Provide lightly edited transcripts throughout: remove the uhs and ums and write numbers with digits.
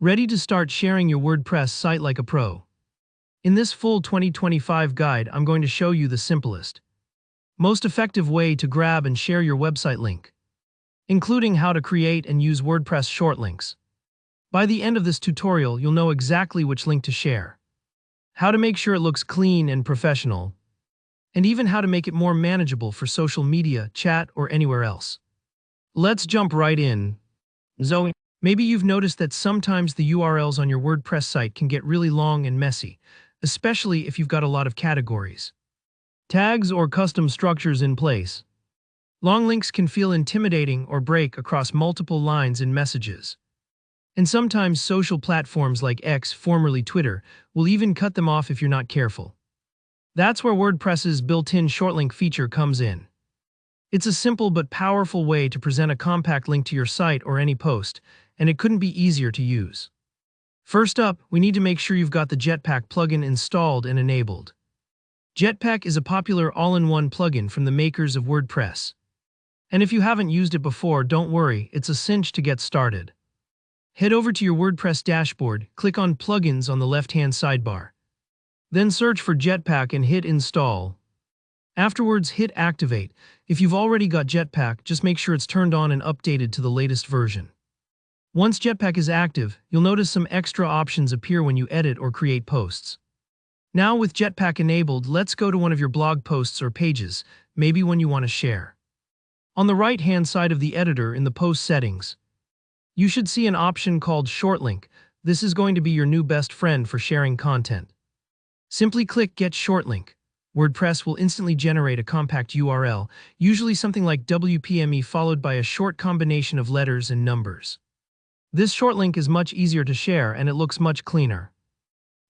Ready to start sharing your WordPress site like a pro? In this full 2025 guide, I'm going to show you the simplest, most effective way to grab and share your website link, including how to create and use WordPress short links. By the end of this tutorial, you'll know exactly which link to share, how to make sure it looks clean and professional, and even how to make it more manageable for social media, chat, or anywhere else. Let's jump right in. Zoe, maybe you've noticed that sometimes the URLs on your WordPress site can get really long and messy, especially if you've got a lot of categories, tags, or custom structures in place. Long links can feel intimidating or break across multiple lines and messages. And sometimes social platforms like X, formerly Twitter, will even cut them off if you're not careful. That's where WordPress's built-in shortlink feature comes in. It's a simple but powerful way to present a compact link to your site or any post, and it couldn't be easier to use. First up, we need to make sure you've got the Jetpack plugin installed and enabled. Jetpack is a popular all-in-one plugin from the makers of WordPress. And if you haven't used it before, don't worry, it's a cinch to get started. Head over to your WordPress dashboard, click on Plugins on the left-hand sidebar. Then search for Jetpack and hit Install. Afterwards, hit Activate. If you've already got Jetpack, just make sure it's turned on and updated to the latest version. Once Jetpack is active, you'll notice some extra options appear when you edit or create posts. Now with Jetpack enabled, let's go to one of your blog posts or pages, maybe one you want to share. On the right-hand side of the editor in the post settings, you should see an option called Shortlink. This is going to be your new best friend for sharing content. Simply click Get Shortlink. WordPress will instantly generate a compact URL, usually something like WPME followed by a short combination of letters and numbers. This shortlink is much easier to share and it looks much cleaner,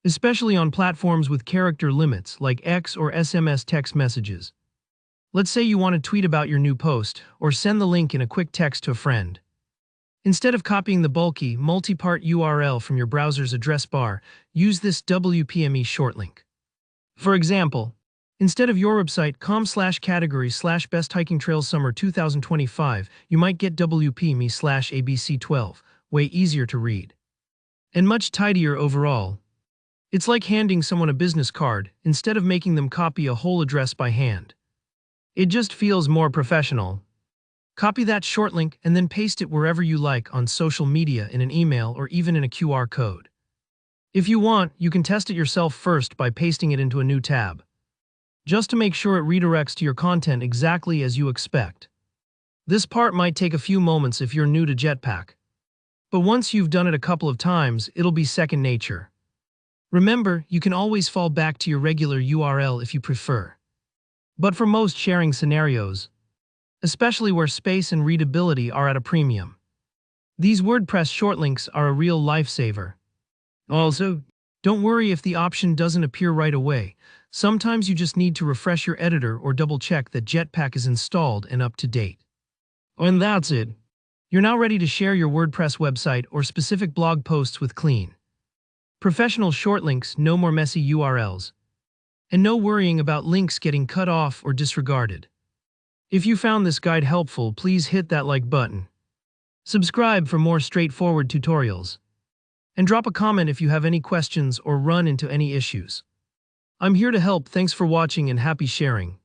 especially on platforms with character limits like X or SMS text messages. Let's say you want to tweet about your new post or send the link in a quick text to a friend. Instead of copying the bulky, multi-part URL from your browser's address bar, use this WPME shortlink. For example, instead of yourwebsite.com/category/best hiking trails summer 2025, you might get WPME/ABC12, way easier to read. And much tidier overall. It's like handing someone a business card, instead of making them copy a whole address by hand. It just feels more professional. Copy that short link and then paste it wherever you like on social media, in an email, or even in a QR code. If you want, you can test it yourself first by pasting it into a new tab, just to make sure it redirects to your content exactly as you expect. This part might take a few moments if you're new to Jetpack, but once you've done it a couple of times, it'll be second nature. Remember, you can always fall back to your regular URL if you prefer. But for most sharing scenarios, especially where space and readability are at a premium, these WordPress shortlinks are a real lifesaver. Also, don't worry if the option doesn't appear right away. Sometimes you just need to refresh your editor or double-check that Jetpack is installed and up to date. And that's it. You're now ready to share your WordPress website or specific blog posts with clean, professional shortlinks, no more messy URLs, and no worrying about links getting cut off or disregarded. If you found this guide helpful, please hit that like button. Subscribe for more straightforward tutorials. And drop a comment if you have any questions or run into any issues. I'm here to help. Thanks for watching and happy sharing.